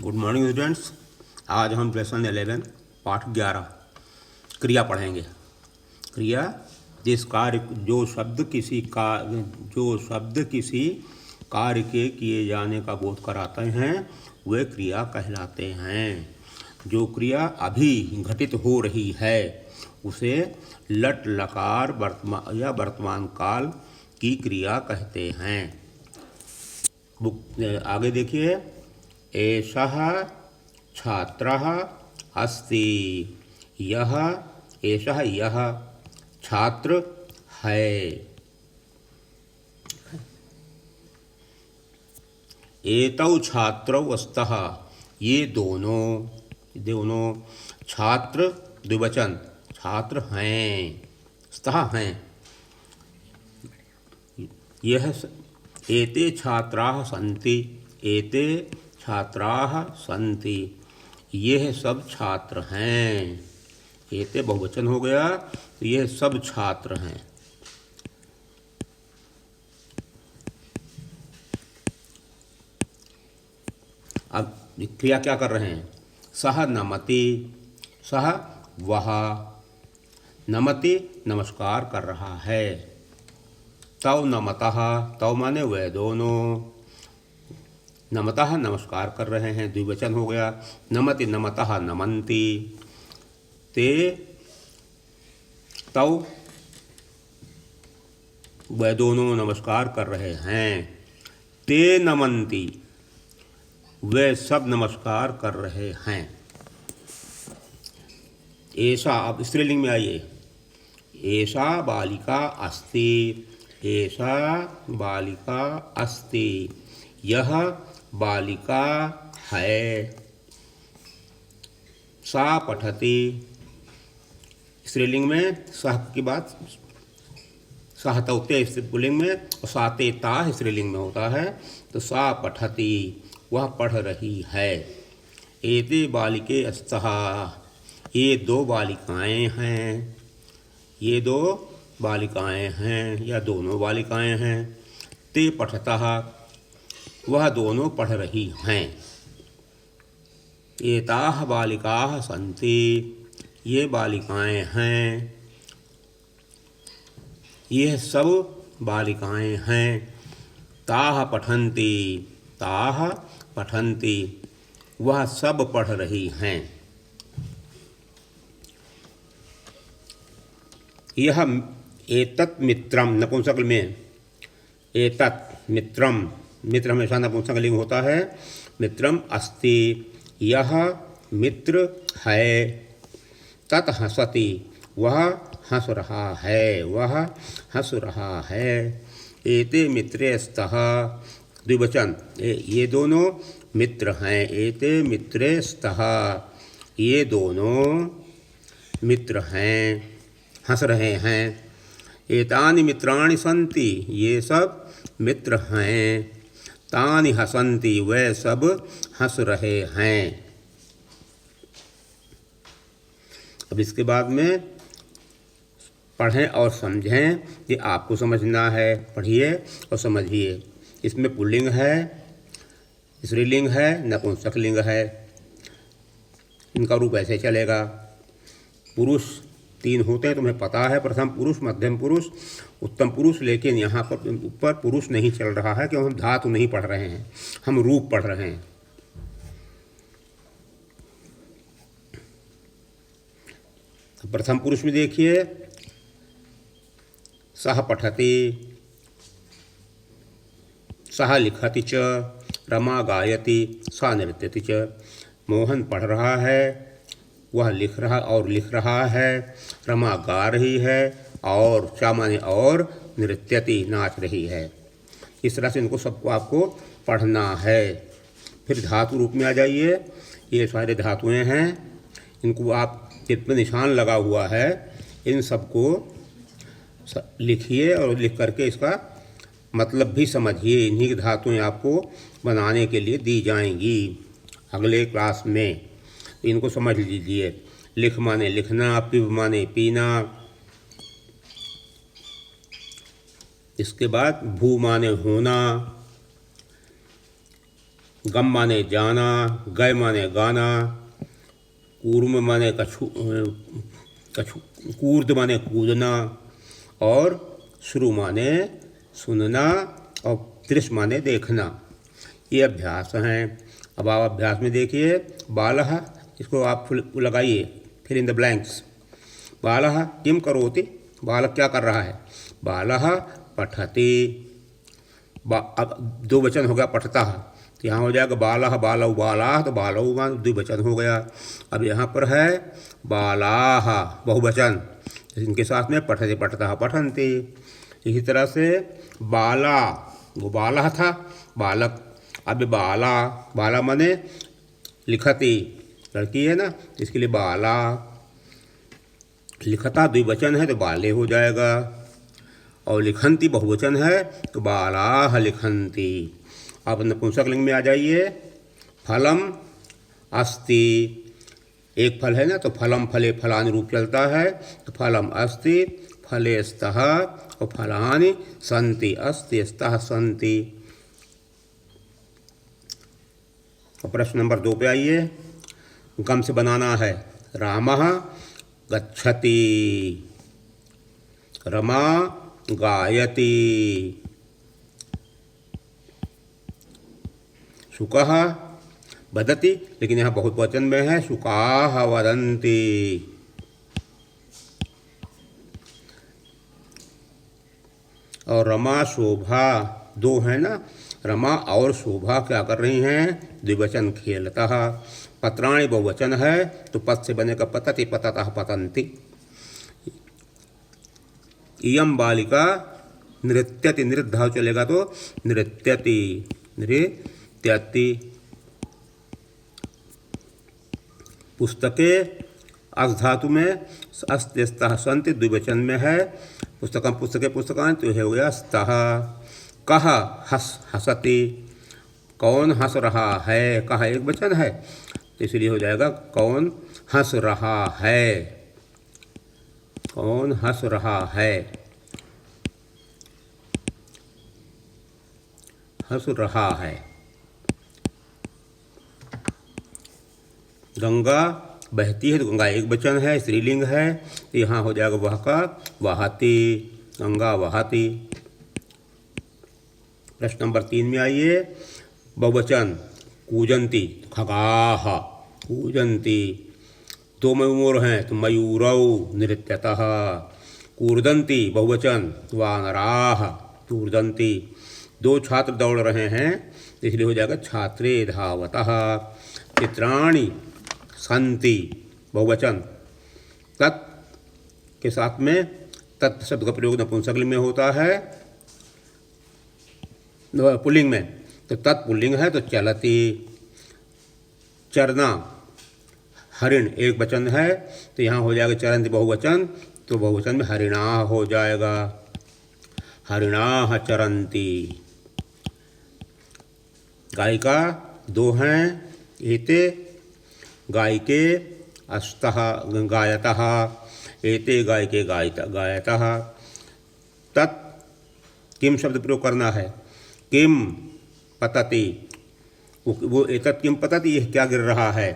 Good morning students. आज हम lesson 11 पाठ 11 क्रिया पढ़ेंगे। क्रिया जिस कार्य जो शब्द किसी कार्य के किए जाने का बोध कराते हैं वे क्रिया कहलाते हैं। जो क्रिया अभी घटित हो रही है उसे लट लकार वर्तमान काल की क्रिया कहते हैं। आगे देखिए, एषः छात्रः अस्ति। यह छात्र है। एतौ छात्रौ स्तः, ये दोनों छात्र द्विवचन छात्र हैं, स्तः हैं। एते छात्राः सन्ति, एते छात्राः सन्ति, यह सब छात्र हैं। एते बहुवचन हो गया तो यह सब छात्र हैं। अब क्रिया क्या कर रहे हैं? सह नमति, सह वह नमति नमस्कार कर रहा है। तौ नमतः, तौ माने वह दोनों, नमतः नमस्कार कर रहे हैं, द्विवचन हो गया। नमति नमतः नमन्ति, ते तौ वह दोनों नमस्कार कर रहे हैं। ते नमन्ति, वे सब नमस्कार कर रहे हैं। ऐसा, अब स्त्रीलिंग में आइए। ऐसा बालिका अस्ति, ऐसा बालिका अस्ति, यह बालिका है। सा पठति, स्त्रीलिंग में सह की बात सहतौते पुल्लिंग में और साते ता स्त्रीलिंग में होता है। तो सा पठति, वह पढ़ रही है। एते बालिके स्तः, ये दो बालिकाएं हैं, ये दो बालिकाएं हैं या दोनों बालिकाएं हैं। ते पठतः, वह दोनों पढ़ रही हैं। एताः बालिकाः सन्ति, ये बालिकाएं हैं, यह सब बालिकाएं हैं। ताः पठन्ति, ताः पठन्ति, वह सब पढ़ रही हैं। यह एतत् मित्रम, नपुंसक में एतत् मित्रम, मित्र हमेशा नपुंसकलिंग होता है। मित्रम अस्ति, यह मित्र है। तत् हसति, वह हंस रहा है, वह हंस रहा है। एते मित्रे स्तः, द्विवचन, ये दोनों मित्र हैं। एते मित्रे स्तः, ये दोनों मित्र हैं, हंस रहे हैं। एतानि मित्राणि सन्ति, ये सब मित्र हैं। तानि हसन्ति, वे सब हंस रहे हैं। अब इसके बाद में पढ़ें और समझें, ये आपको समझना है। पढ़िए और समझिए। इसमें पुल्लिंग है, स्त्रीलिंग है, नपुंसकलिंग है। इनका रूप ऐसे चलेगा। पुरुष 3 होते हैं, तुम्हें पता है। प्रथम पुरुष, मध्यम पुरुष, उत्तम पुरुष। लेकिन यहाँ पर ऊपर पुरुष नहीं चल रहा है क्योंकि हम धातु नहीं पढ़ रहे हैं, हम रूप पढ़ रहे हैं। प्रथम पुरुष में देखिए, सह पठति, सह लिखति च, रमा गायति, सा नृत्यति च। मोहन पढ़ रहा है, वह लिख रहा है। रमा गा रही है और चा माने और नृत्यति, नाच रही है। इस तरह से इनको सबको आपको पढ़ना है। फिर धातु रूप में आ जाइए। ये सारे धातुएं हैं, इनको आप चित्र में निशान लगा हुआ है, इन सबको लिखिए और लिख करके इसका मतलब भी समझिए। इन्हीं की धातुएं आपको बनाने के लिए दी जाएंगी अगले क्लास में, तो इनको समझ लीजिए। लिख माने लिखना, पिब माने पीना, इसके बाद भू माने होना, गम माने जाना, गय माने गाना, कूर्म माने कूर्द माने कूदना, और श्रु माने सुनना, और दृश्य माने देखना। ये अभ्यास हैं। अब आप अभ्यास में देखिए, बालः, इसको आप लगाइए, फिर इन द ब्लैंक्स। बालः किम करोति, बालक क्या कर रहा है। बालः पठति, अब दो वचन हो गया पठता, तो यहाँ हो जाएगा बालः बालौ बालाः, तो बालौ द्विवचन हो गया। अब यहाँ पर है बालाः बहुवचन, इनके साथ में पठति पठता पठन्ति। इसी तरह से बाला, वो बालः था बालक, अब बाला, बाला माने लिखती, लड़की है ना, इसके लिए बाला। लिखता द्विवचन है तो बाले हो जाएगा, और लिखन्ति बहुवचन है तो बालाः लिखन्ति। आप नपुंसक लिंग में आ जाइए। फलम अस्ति, एक फल है ना, तो फलम फले फलानि रूप चलता है, तो फलम अस्ति फले स्तः और फलानि सन्ति, अस्ति स्तः सन्ति। और प्रश्न नंबर 2 पे आइए। गम से बनाना है। रामः गच्छति, रमा गायति, शुकः वदति, लेकिन यहाँ बहुत वचन में है, शुकाः वदन्ति। और रमा शोभा, दो है ना, रमा और शोभा क्या कर रही हैं, द्विवचन खेलतः। पत्राणि बहुवचन है तो पद से बनेगा पतति पततः पतन्ति। इयं बालिका नृत्यति, नृत्य धाव चलेगा तो नृत्यति, नृत्यति। पुस्तके अस धातु में अस्ति स्तः सन्ति द्विवचन में है, पुस्तकम पुस्तके पुस्तकानि तो है हो गया स्तः। कः हसति, कौन हंस रहा है, कः एक वचन है तो इसलिए हो जाएगा कौन हंस रहा है, कौन हंस रहा है, हंस रहा है। गंगा बहती है तो गंगा एक वचन है, स्त्रीलिंग है, तो यहाँ हो जाएगा वह का वहाती, गंगा वहाती। प्रश्न नंबर 3 में आइए। बहुवचन कूजंती, खगाः कूजंती। दो मयूर हैं तो मयूरौ नृत्यतः। कूर्दन्ति बहुवचन, वानराः कूर्दन्ति। दो छात्र दौड़ रहे हैं इसलिए हो जाएगा छात्रे धावतः। चित्राणि सन्ति बहुवचन, तत् के साथ में तत् शब्द का प्रयोग नपुंसकलिंग में होता है, पुल्लिंग में तो तत्पुल्लिंग है तो चलति। चरना हरिण एक वचन है तो यहाँ हो जाएगा चरन्ति बहुवचन, तो बहुवचन में हरिणाः हो जाएगा, हरिणाः चरन्ति। गायिका दो हैं, एते गायिके अस्तः गायतः, एते गायिके गायतः। तत् किम शब्द प्रयोग करना है, किम पतति, वो एतत् किम पतति, यह क्या गिर रहा है।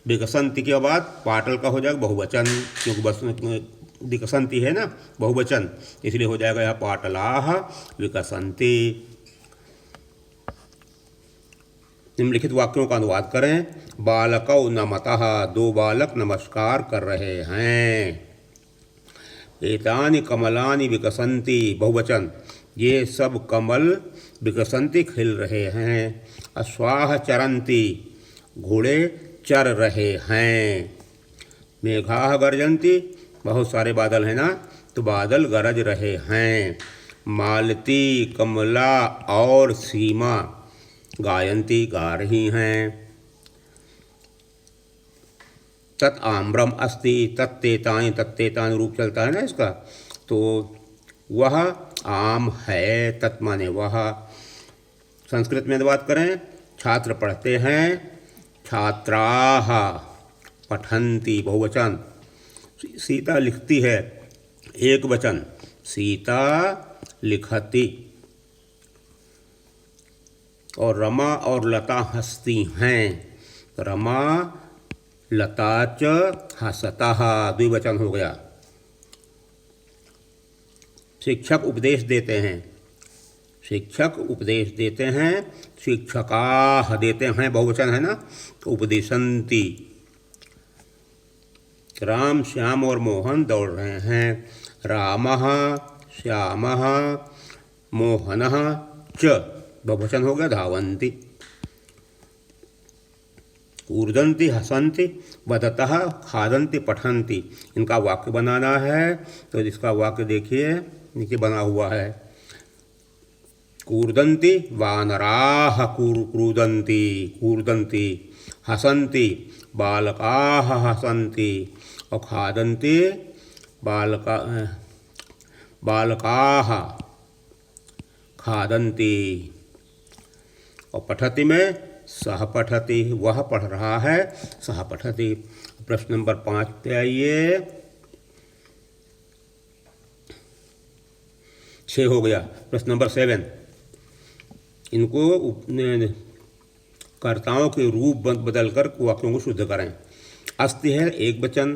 विकसंति के बाद पाटल का हो जाएगा बहुवचन, क्योंकि बस विकसंति है ना बहुवचन, इसलिए हो जाएगा यहाँ पाटलाः विकसंति। निम्नलिखित वाक्यों का अनुवाद करें। बालकौ नमतः, दो बालक नमस्कार कर रहे हैं। एतानि कमलानि विकसन्ति बहुवचन, ये सब कमल विकसन्ति खिल रहे हैं। अश्वाः चरन्ति, घोड़े चर रहे हैं। मेघाः गर्जन्ति, बहुत सारे बादल हैं ना तो बादल गरज रहे हैं। मालती, कमला और सीमा गायन्ति गा रही हैं। तत् आम्रम अस्ति, तत्तेतानि रूप चलता है ना इसका, तो वह आम है, तत् माने वह। संस्कृत में बात करें, छात्र पढ़ते हैं, छात्राः पठन्ति बहुवचन। सीता लिखती है एक वचन, सीता लिखति। और रमा और लता हंसती हैं। रमा लता च हसतः द्विवचन हो गया। शिक्षक उपदेश देते हैं। शिक्षक उपदेश देते हैं। शिक्षकाः देते हैं, बहुवचन है ना, तो उपदेशन्ति। राम श्याम और मोहन दौड़ रहे हैं। रामः श्यामः मोहनः च बहुवचन हो गया, धावन्ति। कूर्दन्ति हसन्ति वदतः खादन्ति पठन्ति। इनका वाक्य बनाना है, तो इसका वाक्य देखिए नीचे बना हुआ है। कूर्दन्ति वानराः कूर्दन्ति कूर्दन्ति, हसन्ति बालकाः हसन्ति, और खादन्ति बालकाः खादन्ति। और पठति में सह पठति, वह पढ़ रहा है, सह पठति। प्रश्न नंबर 5 पे आइए। 6 हो गया। प्रश्न नंबर 7, इनको कर्ताओं के रूप बदलकर वाक्यों को शुद्ध करें। अस्ति है एक वचन,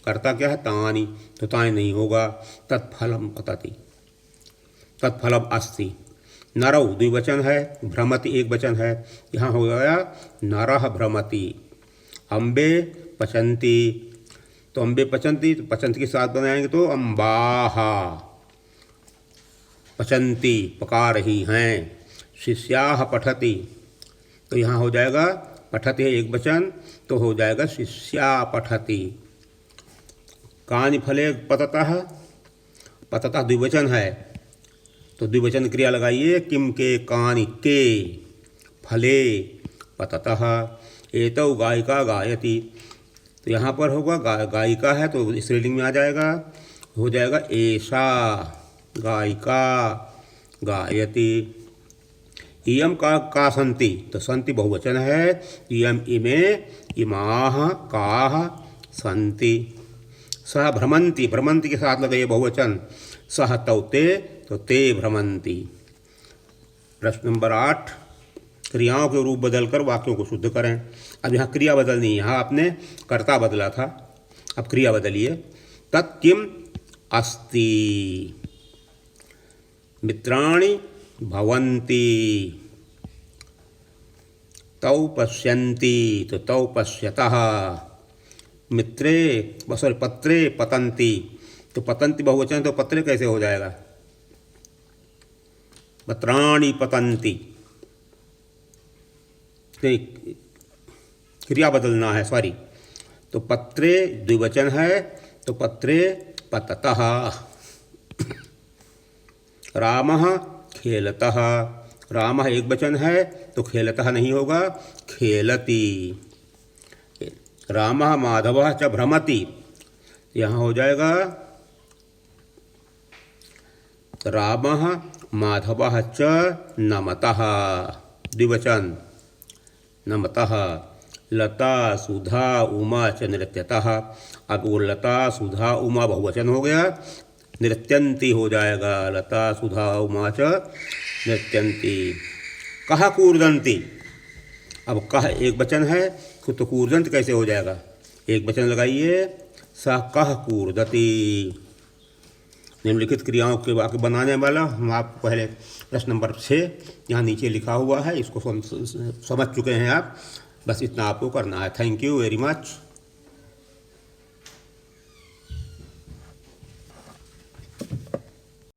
कर्ता क्या है, तानि, तो तानि नहीं होगा। तत्फलम पतति, तत्फलम अस्ति। नरौ द्विवचन है, भ्रमति एक वचन है, यहाँ हो गया नरः भ्रमति। अम्बे पचन्ति, तो अम्बे पचन्ति, तो पचन्ति के साथ बनाएंगे तो अम्बाः पचन्ति, पका रही हैं। शिष्याः पठति, तो यहाँ हो जाएगा पठति है एक वचन, तो हो जाएगा शिष्या पठति। कानि फले पततः, पततः द्विवचन है, तो द्विवचन क्रिया लगाइए। किम के कानि के फले पततः। एतौ गायिका गायति, तो यहाँ पर होगा गायिका है तो स्त्रीलिंग में आ जाएगा, हो जाएगा एषा गायिका गायति। इयम का सन्ति, तो सन्ति बहुवचन है। इयम इमे इमाः काः सन्ति। सह भ्रमन्ति, भ्रमन्ति के साथ लगाइए बहुवचन। सह तौ ते, तो ते भ्रमन्ति। प्रश्न नंबर 8, क्रियाओं के रूप बदलकर वाक्यों को शुद्ध करें। अब यहाँ क्रिया बदलनी है, यहाँ आपने कर्ता बदला था, अब क्रिया बदलिए। तत् किम अस्ति, मित्राणि भवन्ति, तौ पश्यन्ति, तो तौ पश्यतः। मित्रे सॉरी पत्रे पतन्ति, तो पतन्ति बहुवचन, तो पत्रे कैसे हो जाएगा, पत्राणि पतन्ति। क्रिया बदलना है, सॉरी, तो पत्रे द्विवचन है, तो पत्रे पततः। रामः खेलतः, रामः एक वचन है, तो खेलतः नहीं होगा, खेलति। रामः माधवः च भ्रमति, यहाँ हो जाएगा रामः माधवः च नमतः, द्विवचन नमतः। लता सुधा उमा च नृत्यतः, अब वो लता सुधा उमा बहुवचन हो गया, नृत्यन्ति हो जाएगा। लता सुधा उमा च नृत्यन्ति। कः कूर्दन्ति, अब कः एक वचन है, तो कूर्दन्ति कैसे हो जाएगा, एक वचन लगाइए। सः कः कूर्दति। निम्नलिखित क्रियाओं के वाक्य बनाने वाला हम आपको पहले प्रश्न नंबर 6 यहाँ नीचे लिखा हुआ है, इसको समझ चुके हैं आप, बस इतना आपको करना है। Thank you very much.